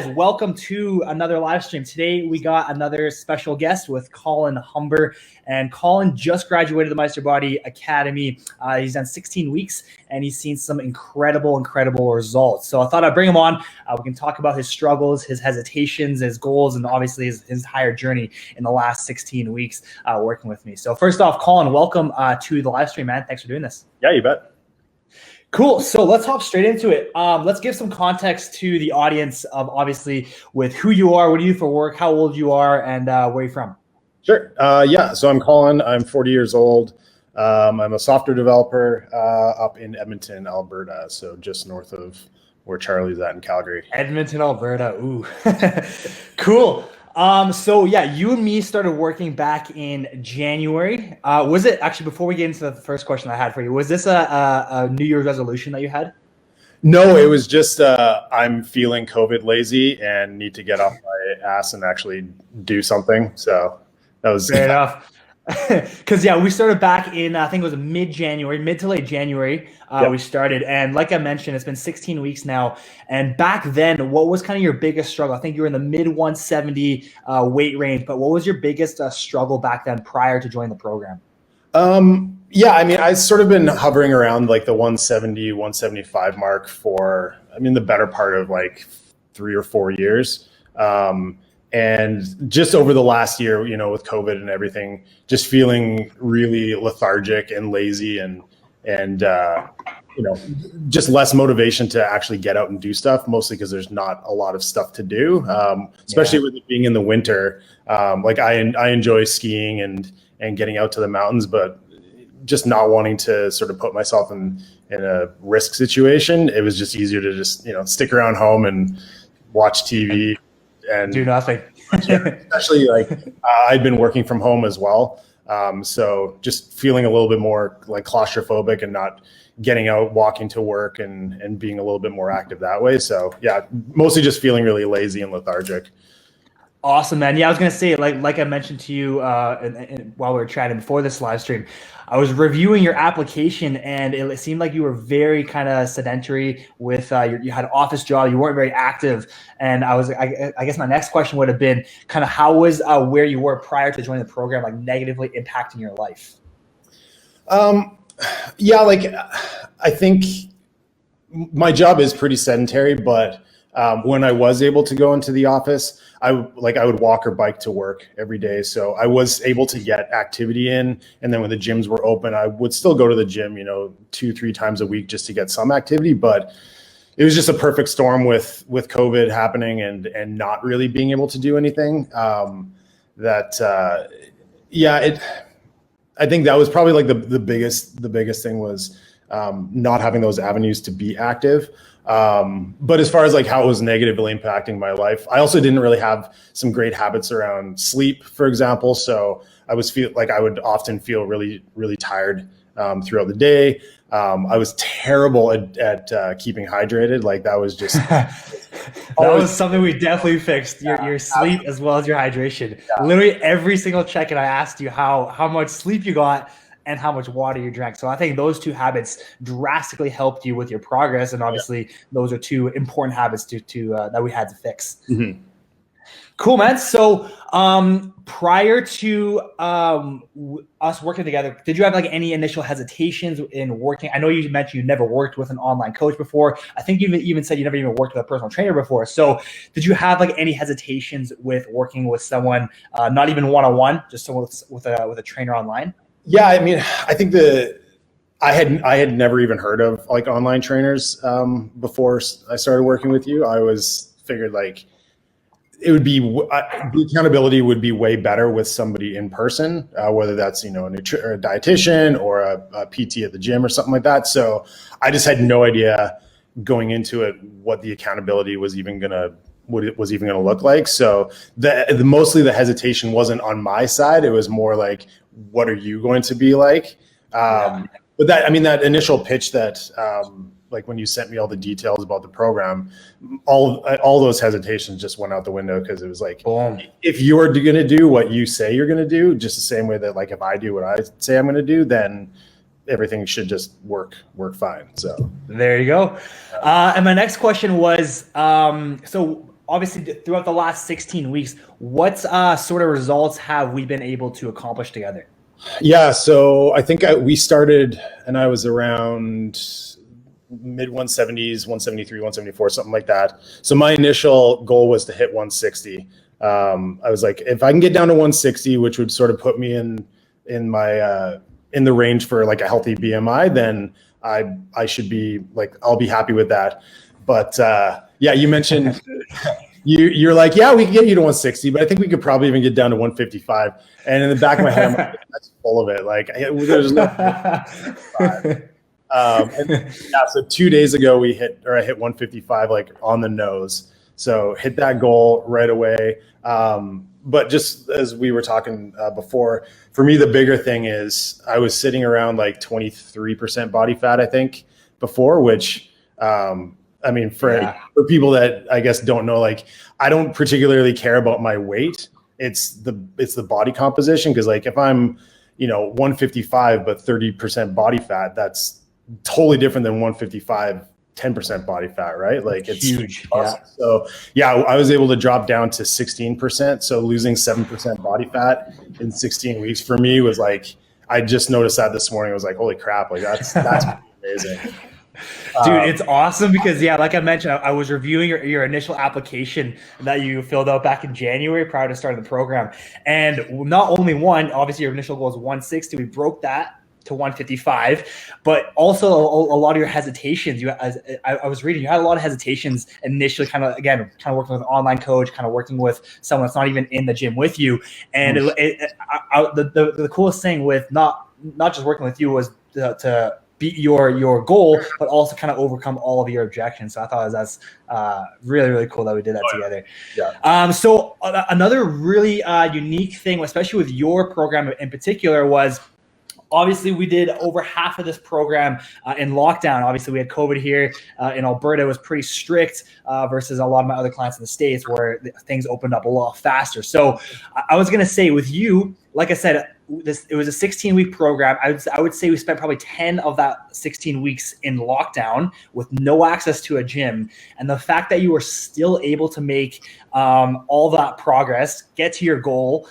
Welcome to another live stream. Today we got another special guest with Colin Humber, and Colin just graduated the MeisterBody Academy. He's done 16 weeks and he's seen some incredible results. So I thought I'd bring him on. We can talk about his struggles, his hesitations, his goals, and obviously his entire journey in the last 16 weeks working with me. So first off, Colin, welcome to the live stream, man. Thanks for doing this. Yeah, you bet. Cool. So let's hop straight into it. Let's give some context to the audience of obviously with who you are, what do you do for work, how old you are, and where you're from. Sure. Yeah. So I'm Colin. I'm 40 years old. I'm a software developer up in Edmonton, Alberta. So just north of where Charlie's at in Calgary. Edmonton, Alberta. Ooh, cool. So yeah, you and me started working back in January. Was it actually, before we get into the first question I had for you, was this a New Year's resolution that you had? No, it was just I'm feeling COVID lazy and need to get off my ass and actually do something. So that was fair enough. Because yeah, we started back in I think it was mid to late January. Yep. We started, and like I mentioned, it's been 16 weeks now. And back then, what was kind of your biggest struggle? I think you were in the mid 170 weight range, but what was your biggest struggle back then prior to joining the program? Yeah, I mean, I've sort of been hovering around like the 170, 175 mark for, the better part of like 3 or 4 years. And just over the last year, with COVID and everything, just feeling really lethargic and lazy and just less motivation to actually get out and do stuff, mostly because there's not a lot of stuff to do, especially with it being in the winter. Like I enjoy skiing and getting out to the mountains, but just not wanting to sort of put myself in a risk situation. It was just easier to just, stick around home and watch TV and do nothing. Especially like I'd been working from home as well. So just feeling a little bit more like claustrophobic and not getting out, walking to work and being a little bit more active that way. So yeah, mostly just feeling really lazy and lethargic. Awesome, man. Yeah, I was gonna say, like I mentioned to you while we were chatting before this live stream, I was reviewing your application, and it seemed like you were very kind of sedentary with you had an office job, you weren't very active, and I guess my next question would have been kind of how was where you were prior to joining the program like negatively impacting your life? Yeah, like I think my job is pretty sedentary, but when I was able to go into the office, I would walk or bike to work every day. So I was able to get activity in. And then when the gyms were open, I would still go to the gym, 2-3 times a week just to get some activity. But it was just a perfect storm with COVID happening and not really being able to do anything. I think that was probably like the biggest thing was not having those avenues to be active. But as far as like how it was negatively impacting my life, I also didn't really have some great habits around sleep, for example. So I would often feel really, really tired throughout the day. I was terrible at keeping hydrated. Like that was just that was something we definitely fixed. Your sleep as well as your hydration. Yeah. Literally every single check-in I asked you how much sleep you got and how much water you drank. So I think those two habits drastically helped you with your progress. And obviously those are two important habits to that we had to fix. Mm-hmm. Cool, man. So prior to us working together, did you have like any initial hesitations in working? I know you mentioned you never worked with an online coach before. I think you even said you never even worked with a personal trainer before. So did you have like any hesitations with working with someone, not even one-on-one, just someone with a trainer online? Yeah, I think I had never even heard of like online trainers before I started working with you. I figured like it would be the accountability would be way better with somebody in person, whether that's a dietitian or a PT at the gym or something like that. So I just had no idea going into it what the accountability was even gonna look like. So mostly the hesitation wasn't on my side. It was more like, what are you going to be like? But that initial pitch that, like when you sent me all the details about the program, all those hesitations just went out the window because it was like, boom. If you're going to do what you say you're going to do, just the same way that like if I do what I say I'm going to do, then everything should just work fine. So there you go. And my next question was, so obviously throughout the last 16 weeks, what sort of results have we been able to accomplish together? Yeah, so I think we started, and I was around mid 170s, 173, 174, something like that. So my initial goal was to hit 160. I was like, if I can get down to 160, which would sort of put me in my in the range for like a healthy BMI, then I should be like, I'll be happy with that. But yeah, you mentioned you're like, yeah, we can get you to 160, but I think we could probably even get down to 155. And in the back of my head, I'm like, that's full of it. Like, there's no. And yeah, so 2 days ago I hit 155 like on the nose. So hit that goal right away. But just as we were talking before, for me, the bigger thing is I was sitting around like 23% body fat, I think, before, which, I mean, for people that I guess don't know, like, I don't particularly care about my weight. It's the body composition. Cause like if I'm, 155, but 30% body fat, that's totally different than 155, 10% body fat, right? Like it's huge. Awesome. Yeah. So yeah, I was able to drop down to 16%. So losing 7% body fat in 16 weeks for me was like, I just noticed that this morning. I was like, holy crap. Like that's amazing. Dude, it's awesome because, yeah, like I mentioned, I was reviewing your initial application that you filled out back in January prior to starting the program. And not only obviously your initial goal is 160. We broke that to 155, but also a lot of your hesitations. I was reading, you had a lot of hesitations initially, kind of working with an online coach, kind of working with someone that's not even in the gym with you. And the coolest thing with not just working with you was to beat your goal, but also kind of overcome all of your objections. So I thought that's really, really cool that we did that together. Yeah. So another really unique thing, especially with your program in particular, was obviously we did over half of this program in lockdown. Obviously we had COVID here in Alberta. It was pretty strict versus a lot of my other clients in the States where things opened up a lot faster. So I was going to say with you, like I said, it was a 16-week program. I would say we spent probably 10 of that 16 weeks in lockdown with no access to a gym. And the fact that you were still able to make all that progress, get to your goal,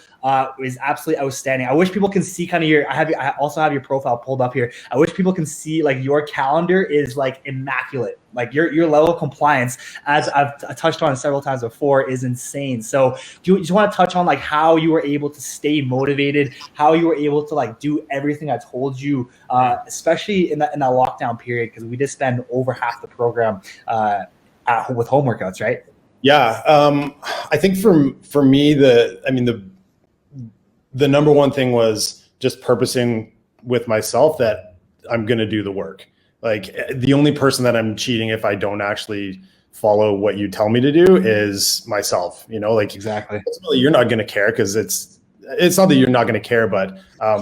is absolutely outstanding. I wish people can see kind of I also have your profile pulled up here. I wish people can see like your calendar is like immaculate. Like your level of compliance, as I've touched on several times before, is insane. So do you just want to touch on like how you were able to stay motivated, how you were able to like do everything I told you, especially in that lockdown period, because we did spend over half the program with home workouts, right? Yeah. I think for me, the number one thing was just purposing with myself that I'm going to do the work. Like the only person that I'm cheating if I don't actually follow what you tell me to do is myself, like exactly. Ultimately, you're not going to care because it's not that you're not going to care, but I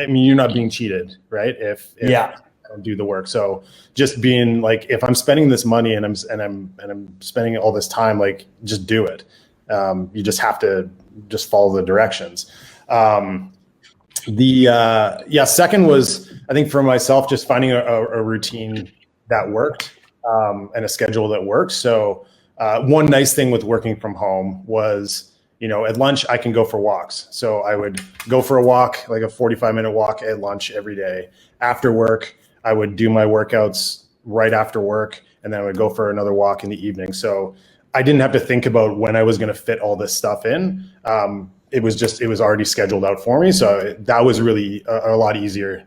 mean, you're not being cheated, right? If I don't do the work. So just being like, if I'm spending this money and I'm spending all this time, like just do it. You just have to just follow the directions. Second was, I think for myself, just finding a routine that worked, and a schedule that works. So one nice thing with working from home was, at lunch I can go for walks. So I would go for a walk, like a 45-minute walk at lunch every day. After work, I would do my workouts right after work, and then I would go for another walk in the evening. So I didn't have to think about when I was going to fit all this stuff in. It was already scheduled out for me. So that was really a lot easier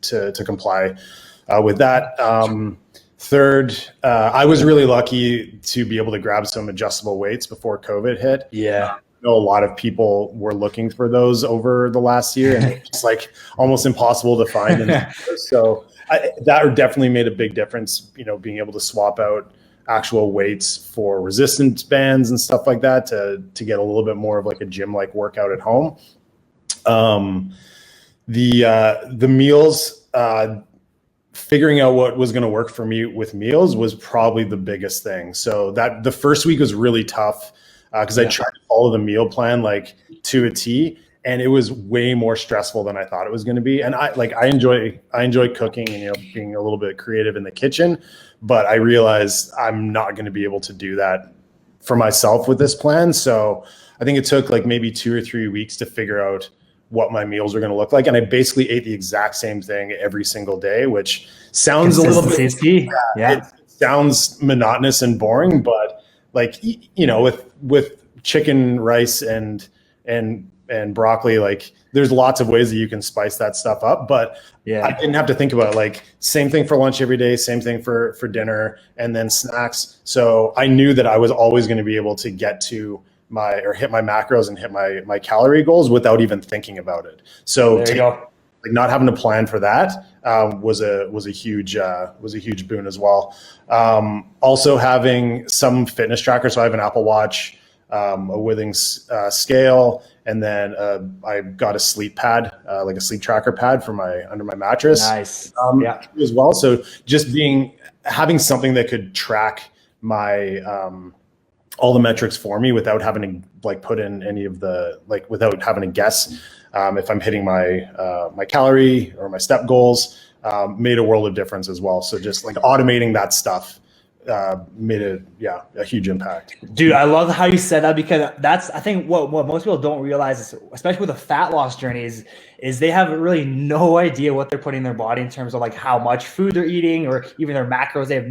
to comply with that. Third, I was really lucky to be able to grab some adjustable weights before COVID hit. Yeah. I know a lot of people were looking for those over the last year, and it's like almost impossible to find. So that definitely made a big difference, being able to swap out actual weights for resistance bands and stuff like that to get a little bit more of like a gym-like workout at home. The meals, figuring out what was going to work for me with meals was probably the biggest thing. So that the first week was really tough because I tried to follow the meal plan like to a T, and it was way more stressful than I thought it was going to be. And I enjoy cooking and being a little bit creative in the kitchen, but I realized I'm not going to be able to do that for myself with this plan. So I think it took like maybe 2 or 3 weeks to figure out what my meals are going to look like. And I basically ate the exact same thing every single day, which sounds a little bit, it sounds monotonous and boring, but like, you know, with chicken, rice, and broccoli, like there's lots of ways that you can spice that stuff up, but I didn't have to think about it. Like same thing for lunch every day, same thing for dinner, and then snacks. So I knew that I was always going to be able to get to hit my macros and hit my calorie goals without even thinking about it. So like not having a plan for that was a huge boon as well. Also having some fitness tracker. So I have an Apple Watch, a Withings scale, and then I got a sleep pad, like a sleep tracker pad for under my mattress. Nice. As well. So just having something that could track my all the metrics for me without having to like put in any of the, like without having to guess if I'm hitting my calorie or my step goals, made a world of difference as well. So just like automating that stuff made a huge impact. Dude, I love how you said that, because that's, I think what most people don't realize is, especially with a fat loss journey, is they have really no idea what they're putting in their body in terms of like how much food they're eating or even their macros. They have a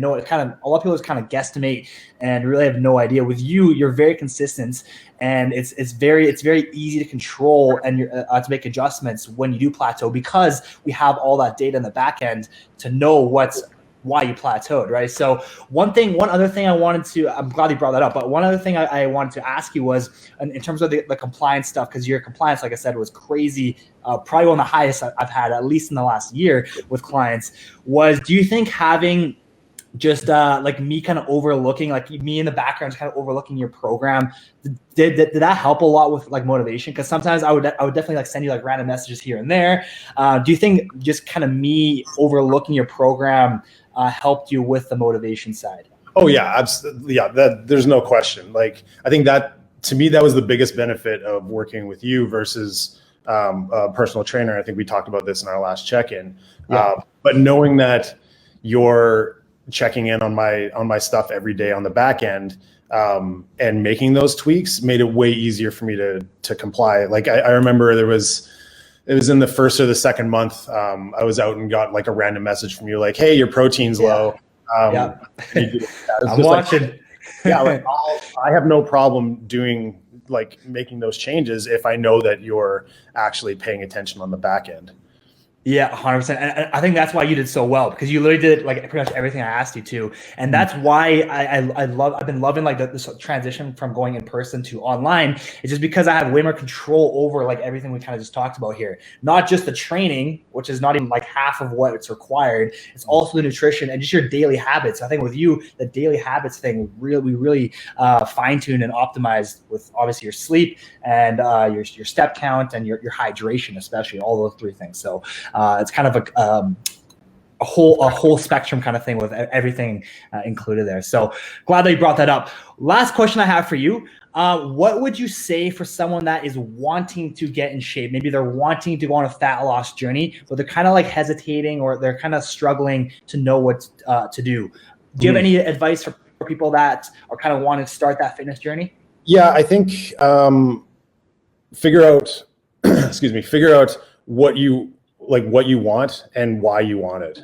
lot of people just kind of guesstimate and really have no idea. With you, you're very consistent, and it's very easy to control and to make adjustments when you do plateau, because we have all that data in the back end to know why you plateaued, right? So one other thing I'm glad you brought that up, but one other thing I wanted to ask you was in terms of the compliance stuff, because your compliance, like I said, was crazy, probably one of the highest I've had, at least in the last year with clients. Do you think having just like me kind of overlooking, like me in the background, kind of overlooking your program, did that help a lot with like motivation? Because sometimes I would definitely like send you like random messages here and there. Do you think just kind of me overlooking your program helped you with the motivation side? Oh yeah, absolutely. Yeah, there's no question. Like I think that to me, that was the biggest benefit of working with you versus a personal trainer. I think we talked about this in our last check-in. But knowing that you're checking in on my stuff every day on the back end, and making those tweaks made it way easier for me to comply. Like I remember it was in the first or the second month, I was out and got like a random message from you, like, hey, your protein's low. I'm watching. Like, I have no problem making those changes if I know that you're actually paying attention on the back end. Yeah, 100%. And I think that's why you did so well, because you literally did like pretty much everything I asked you to. And that's why I've been loving like this transition from going in person to online. It's just because I have way more control over like everything we kind of just talked about here. Not just the training, which is not even like half of what it's required. It's also the nutrition and just your daily habits. I think with you, the daily habits thing, we really fine-tuned and optimized with obviously your sleep and your step count and your hydration, especially, all those three things. So it's kind of a whole spectrum kind of thing with everything included there. So glad that you brought that up. Last question I have for you. What would you say for someone that is wanting to get in shape? Maybe they're wanting to go on a fat loss journey, but they're kind of like hesitating, or they're kind of struggling to know what to do. Do you have any advice for people that are kind of wanting to start that fitness journey? Yeah, I think figure out what you want and why you want it.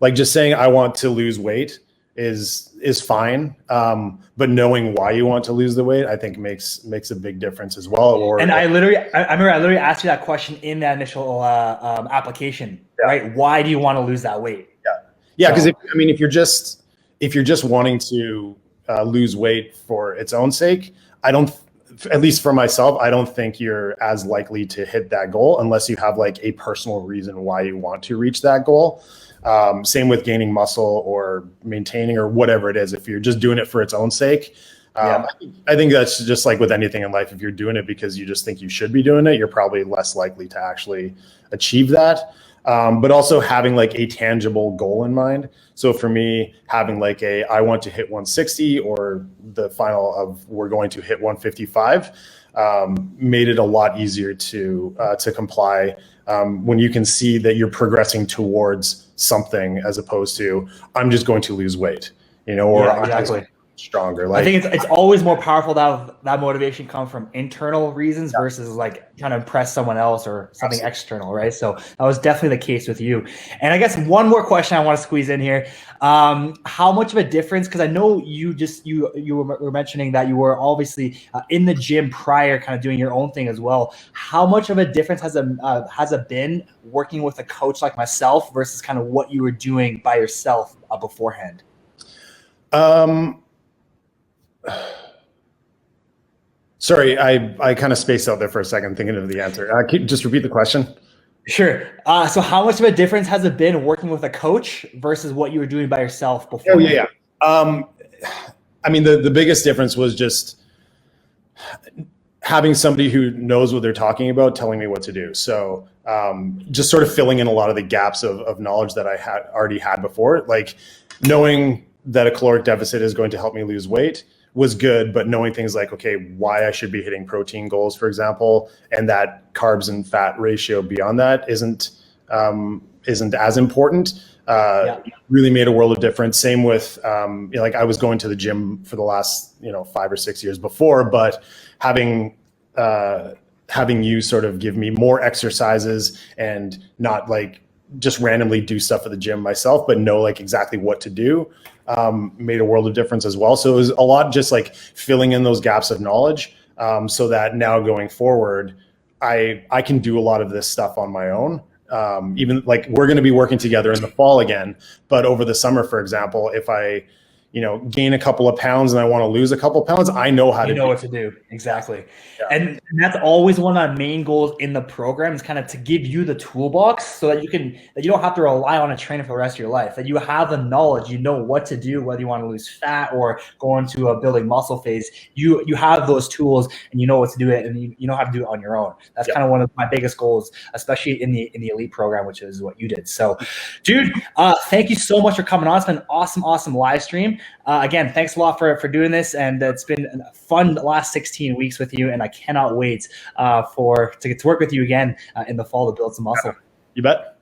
Like just saying I want to lose weight is fine, but knowing why you want to lose the weight, I think makes a big difference as well. And I remember I literally asked you that question in that initial application, right? Why do you want to lose that weight? Yeah, because if you're just wanting to lose weight for its own sake, at least for myself, I don't think you're as likely to hit that goal unless you have like a personal reason why you want to reach that goal. Same with gaining muscle or maintaining or whatever it is. If you're just doing it for its own sake, I think that's just like with anything in life. If you're doing it because you just think you should be doing it, you're probably less likely to actually achieve that. But also having like a tangible goal in mind. So for me, having like I want to hit 160 or the final of we're going to hit 155 made it a lot easier to comply when you can see that you're progressing towards something as opposed to I'm just going to lose weight, or exactly. stronger. I think it's always more powerful that motivation comes from internal reasons versus like trying to impress someone else or something external, right? So that was definitely the case with you. And I guess one more question I want to squeeze in here: how much of a difference? Because I know you were mentioning that you were obviously in the gym prior, kind of doing your own thing as well. How much of a difference has it been working with a coach like myself versus kind of what you were doing by yourself beforehand? Sorry, I kind of spaced out there for a second thinking of the answer. Just repeat the question. Sure. So how much of a difference has it been working with a coach versus what you were doing by yourself before? Oh, yeah. I mean, the biggest difference was just having somebody who knows what they're talking about telling me what to do. So just sort of filling in a lot of the gaps of knowledge that I had already had before, like knowing that a caloric deficit is going to help me lose weight was good, but knowing things like, okay, why I should be hitting protein goals, for example, and that carbs and fat ratio beyond that isn't as important, really made a world of difference. Same with, like I was going to the gym for the last, 5 or 6 years before, but having you sort of give me more exercises and not like just randomly do stuff at the gym myself, but know like exactly what to do, made a world of difference as well. So it was a lot just like filling in those gaps of knowledge, so that now going forward, I can do a lot of this stuff on my own. Even like we're going to be working together in the fall again, but over the summer, for example, if I, gain a couple of pounds and I want to lose a couple of pounds, I know how to what to do. Exactly. Yeah. And that's always one of our main goals in the program is kind of to give you the toolbox so that you don't have to rely on a trainer for the rest of your life, that you have the knowledge, you know what to do, whether you want to lose fat or go into a building muscle phase, you have those tools and you know what to do it and you know how to do it on your own. That's kind of one of my biggest goals, especially in the elite program, which is what you did. So dude, thank you so much for coming on. It's been an awesome live stream. Again, thanks a lot for doing this, and it's been a fun last 16 weeks with you, and I cannot wait to get to work with you again in the fall to build some muscle. You bet.